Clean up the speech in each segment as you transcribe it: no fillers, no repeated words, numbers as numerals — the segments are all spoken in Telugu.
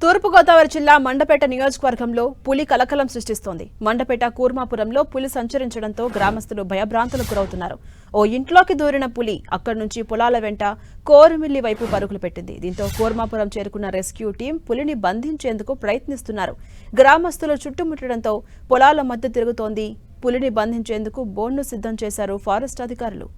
తూర్పుగోదావరి జిల్లా మండపేట నియోజకవర్గంలో పులి కలకలం సృష్టిస్తోంది. మండపేట కూర్మాపురంలో పులి సంచరించడంతో గ్రామస్తులు భయభ్రాంతులకు గురవుతున్నారు. ఓ ఇంట్లోకి దూరిన పులి అక్కడి నుంచి పొలాల వెంట కోరుమిల్లి వైపు పరుగులు పెట్టింది. దీంతో కూర్మాపురం చేరుకున్న రెస్క్యూ టీం పులిని బంధించేందుకు ప్రయత్నిస్తున్నారు. గ్రామస్తులు చుట్టుముట్టడంతో పొలాల మధ్య తిరుగుతోంది. పులిని బంధించేందుకు బోన్ను సిద్ధం చేశారు ఫారెస్ట్ అధికారులు.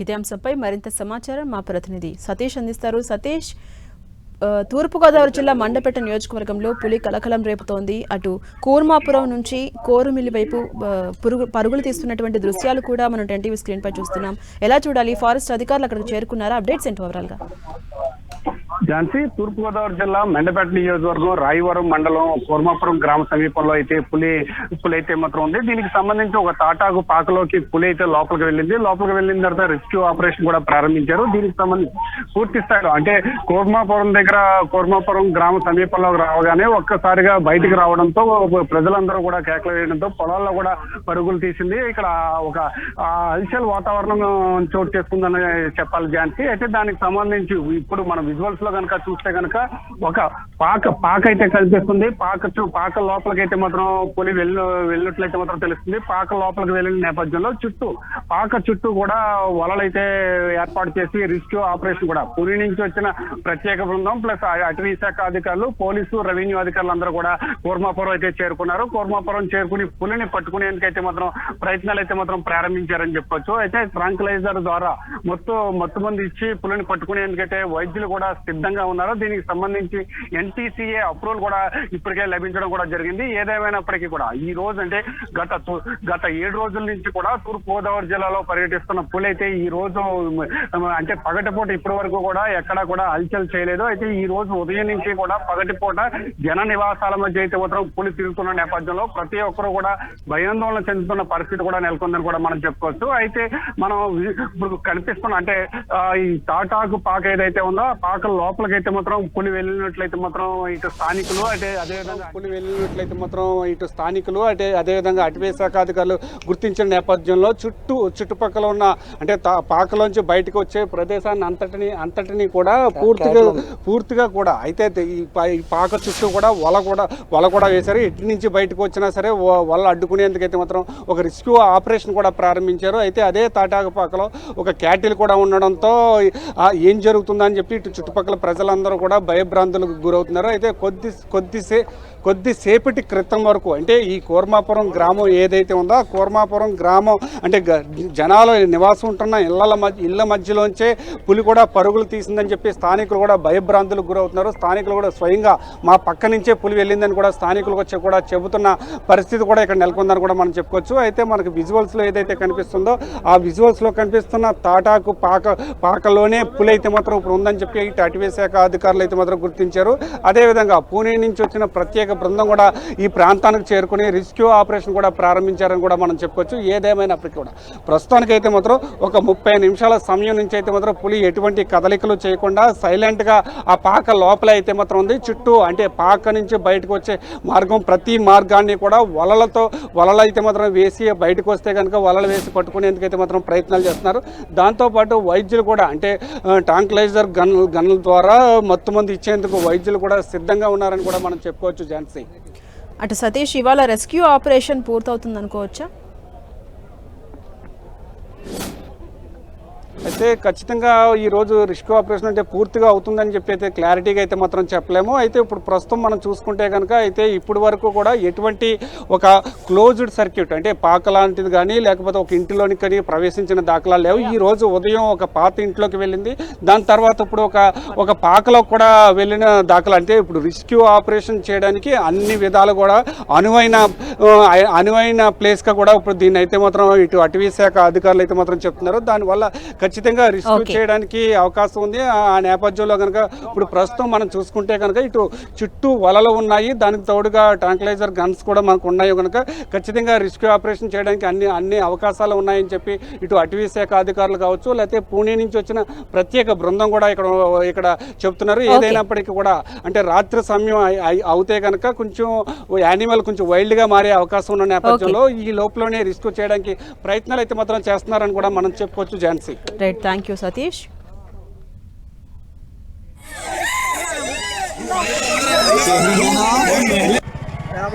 ఇదే అంశంపై మరింత సమాచారం మా ప్రతినిధి సతీష్ అందిస్తారు. సతీష్, తూర్పుగోదావరి జిల్లా మండపేట నియోజకవర్గంలో పులి కలకలం రేపుతోంది. అటు కూర్మాపురం నుంచి కోరుమిల్లి వైపు పరుగులు తీస్తున్నటువంటి దృశ్యాలు కూడా మనం టీవీ స్క్రీన్ పై చూస్తున్నాం. ఎలా చూడాలి? ఫారెస్ట్ అధికారులు అక్కడికి చేరుకున్నారా? అప్డేట్స్ ఏంటి ఓవరాల్ గా? ఝాన్సీ, తూర్పుగోదావరి జిల్లా మెండపేట నియోజకవర్గం రాయవరం మండలం కూర్మాపురం గ్రామ సమీపంలో అయితే పులి అయితే మాత్రం ఉంది. దీనికి సంబంధించి ఒక తాటాకు పాకలోకి పులి అయితే లోపలికి వెళ్ళిన తర్వాత రెస్క్యూ ఆపరేషన్ కూడా ప్రారంభించారు. దీనికి సంబంధించి పూర్తి స్థాయిలో అంటే కూర్మాపురం గ్రామ సమీపంలో రావగానే ఒక్కసారిగా బయటికి రావడంతో ప్రజలందరూ కూడా కేకలు వేయడంతో పొలాల్లో కూడా పరుగులు తీసింది. ఇక్కడ ఒక హల్చల్ వాతావరణం చోటు చేసుకుందని చెప్పాలి ఝాన్సీ. అయితే దానికి సంబంధించి ఇప్పుడు మన విజువల్స్ లో కనుక చూస్తే కనుక ఒక పాక అయితే కనిపిస్తుంది. పాక లోపలికైతే మాత్రం పులి వెళ్ళినట్లయితే మాత్రం తెలుస్తుంది. పాక లోపలికి వెళ్ళిన నేపథ్యంలో పాక చుట్టూ కూడా వలలైతే ఏర్పాటు చేసి రెస్క్యూ ఆపరేషన్ కూడా పులి నుంచి వచ్చిన ప్రత్యేక బృందం ప్లస్ అటవీ శాఖ అధికారులు, పోలీసు, రెవెన్యూ అధికారులు అందరూ కూడా కూర్మాపురం అయితే చేరుకున్నారు. కూర్మాపురం చేరుకుని పులిని పట్టుకునేందుకైతే మాత్రం ప్రయత్నాలు అయితే మాత్రం ప్రారంభించారని చెప్పొచ్చు. అయితే ట్రాంక్లైజర్ ద్వారా మొత్తం మంది ఇచ్చి పులిని పట్టుకునేందుకైతే వైద్యులు కూడా సిద్ధంగా ఉన్నారు. దీనికి సంబంధించి NTCA అప్రూవల్ కూడా ఇప్పటికే లభించడం కూడా జరిగింది. ఏదేమైనప్పటికీ కూడా ఈ రోజు అంటే గత 7 రోజుల నుంచి కూడా తూర్పు గోదావరి జిల్లాలో పర్యటిస్తున్న పులి అయితే ఈ రోజు అంటే పగటిపూట ఇప్పటి వరకు కూడా ఎక్కడా కూడా హల్చల్ చేయలేదు. అయితే ఈ రోజు ఉదయం నుంచి కూడా పగటిపూట జన నివాసాల మధ్య అయితే మాత్రం పులి తిరుగుతున్న నేపథ్యంలో ప్రతి ఒక్కరు కూడా భయాందోళన చెందుతున్న పరిస్థితి కూడా నెలకొందని కూడా మనం చెప్పుకోవచ్చు. అయితే మనం ఇప్పుడు కనిపిస్తున్న అంటే ఈ తాటాకు పాక ఏదైతే ఉందో ఆ పాక లోపలికైతే మాత్రం పులి వెళ్ళినట్లయితే మాత్రం ఇటు స్థానికులు అదేవిధంగా అటవీ శాఖ అధికారులు గుర్తించిన నేపథ్యంలో చుట్టుపక్కల ఉన్న అంటే పాకలోంచి బయటకు వచ్చే ప్రదేశాన్ని అంతటిని కూడా పూర్తిగా కూడా అయితే ఈ పాక చుట్టూ కూడా వల కూడా వేశారు. ఇటు నుంచి బయటకు వచ్చినా సరే వల అడ్డుకునేందుకైతే మాత్రం ఒక రెస్క్యూ ఆపరేషన్ కూడా ప్రారంభించారు. అయితే అదే తాటాకు పాకలో ఒక క్యాటిల్ కూడా ఉండడంతో ఏం జరుగుతుందని చెప్పి ఇటు చుట్టుపక్కల ప్రజలందరూ కూడా భయభ్రాంతులకు గురవుతున్నారు. అయితే కొద్దిసేపటి క్రితం వరకు అంటే ఈ కూర్మాపురం గ్రామం ఏదైతే ఉందో ఆ కూర్మాపురం గ్రామం అంటే జనాలు నివాసం ఉంటున్న ఇళ్ల మధ్యలోంచే పులి కూడా పరుగులు తీసిందని చెప్పి స్థానికులు కూడా భయభ్రాంతులకు గురవుతున్నారు. స్థానికులు కూడా స్వయంగా మా పక్క నుంచే పులి వెళ్ళిందని కూడా స్థానికులకు వచ్చి కూడా చెబుతున్న పరిస్థితి కూడా ఇక్కడ నెలకొందని కూడా మనం చెప్పుకోవచ్చు. అయితే మనకు విజువల్స్లో ఏదైతే కనిపిస్తుందో ఆ విజువల్స్లో కనిపిస్తున్న తాటాకు పాకలోనే పులి అయితే మాత్రం ఇప్పుడు ఉందని చెప్పి ఇటు అటవీ శాఖ అధికారులు అయితే మాత్రం గుర్తించారు. అదేవిధంగా పూణే నుంచి వచ్చిన ప్రత్యేక బృందం కూడా ఈ ప్రాంతానికి చేరుకుని రెస్క్యూ ఆపరేషన్ కూడా ప్రారంభించారని కూడా మనం చెప్పుకోవచ్చు. ఏదేమైనప్పటికీ కూడా ప్రస్తుతానికైతే మాత్రం ఒక 30 నిమిషాల సమయం నుంచి అయితే మాత్రం పులి ఎటువంటి కదలికలు చేయకుండా సైలెంట్గా ఆ పాక లోపల అయితే మాత్రం ఉంది. చుట్టూ అంటే పాక నుంచి బయటకు వచ్చే ప్రతి మార్గాన్ని కూడా వలలు అయితే మాత్రం వేసి బయటకు వస్తే కనుక వలలు వేసి పట్టుకునేందుకైతే మాత్రం ప్రయత్నాలు చేస్తున్నారు. దాంతోపాటు వైద్యులు కూడా అంటే ట్రాంక్లైజర్ గన్నుల ద్వారా మొత్తం మంది ఇచ్చేందుకు వైద్యులు కూడా సిద్ధంగా ఉన్నారని కూడా మనం చెప్పుకోవచ్చు. ఝాన్సీ, అటు సతీష్, ఇవాళ రెస్క్యూ ఆపరేషన్ పూర్తవుతుంది అనుకోవచ్చా? అయితే ఖచ్చితంగా ఈరోజు రెస్క్యూ ఆపరేషన్ అంటే పూర్తిగా అవుతుందని చెప్పి అయితే క్లారిటీగా అయితే మాత్రం చెప్పలేము. అయితే ఇప్పుడు ప్రస్తుతం మనం చూసుకుంటే కనుక అయితే ఇప్పటి వరకు కూడా ఎటువంటి ఒక క్లోజ్డ్ సర్క్యూట్ అంటే పాక లాంటిది కానీ లేకపోతే ఒక ఇంటిలోనికి కానీ ప్రవేశించిన దాఖలాలు లేవు. ఈ రోజు ఉదయం ఒక పాత ఇంట్లోకి వెళ్ళింది, దాని తర్వాత ఇప్పుడు ఒక పాకలో కూడా వెళ్ళిన దాఖలా. అంటే ఇప్పుడు రెస్క్యూ ఆపరేషన్ చేయడానికి అన్ని విధాలు కూడా అనువైన ప్లేస్గా కూడా ఇప్పుడు దీన్ని అయితే మాత్రం ఇటు అటవీ శాఖ అధికారులు అయితే మాత్రం చెప్తున్నారు. దానివల్ల ఖచ్చితంగా రెస్క్యూ చేయడానికి అవకాశం ఉంది. ఆ నేపథ్యంలో కనుక ఇప్పుడు ప్రస్తుతం మనం చూసుకుంటే కనుక ఇటు చుట్టూ వలలు ఉన్నాయి, దానికి తోడుగా ట్రాంక్లైజర్ గన్స్ కూడా మనకు ఉన్నాయి కనుక ఖచ్చితంగా రెస్క్యూ ఆపరేషన్ చేయడానికి అన్ని అవకాశాలు ఉన్నాయని చెప్పి ఇటు అటవీ శాఖ అధికారులు కావచ్చు, లేకపోతే పూణే నుంచి వచ్చిన ప్రత్యేక బృందం కూడా ఇక్కడ చెప్తున్నారు. ఏదైనప్పటికీ కూడా అంటే రాత్రి సమయం అవుతే కనుక కొంచెం యానిమల్ కొంచెం వైల్డ్గా మారే అవకాశం ఉన్న నేపథ్యంలో ఈ లోపలనే రెస్క్యూ చేయడానికి ప్రయత్నాలు అయితే మాత్రం చేస్తున్నారని కూడా మనం చెప్పుకోవచ్చు. Jhansi. Right, thank you Satish.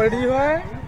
Ready है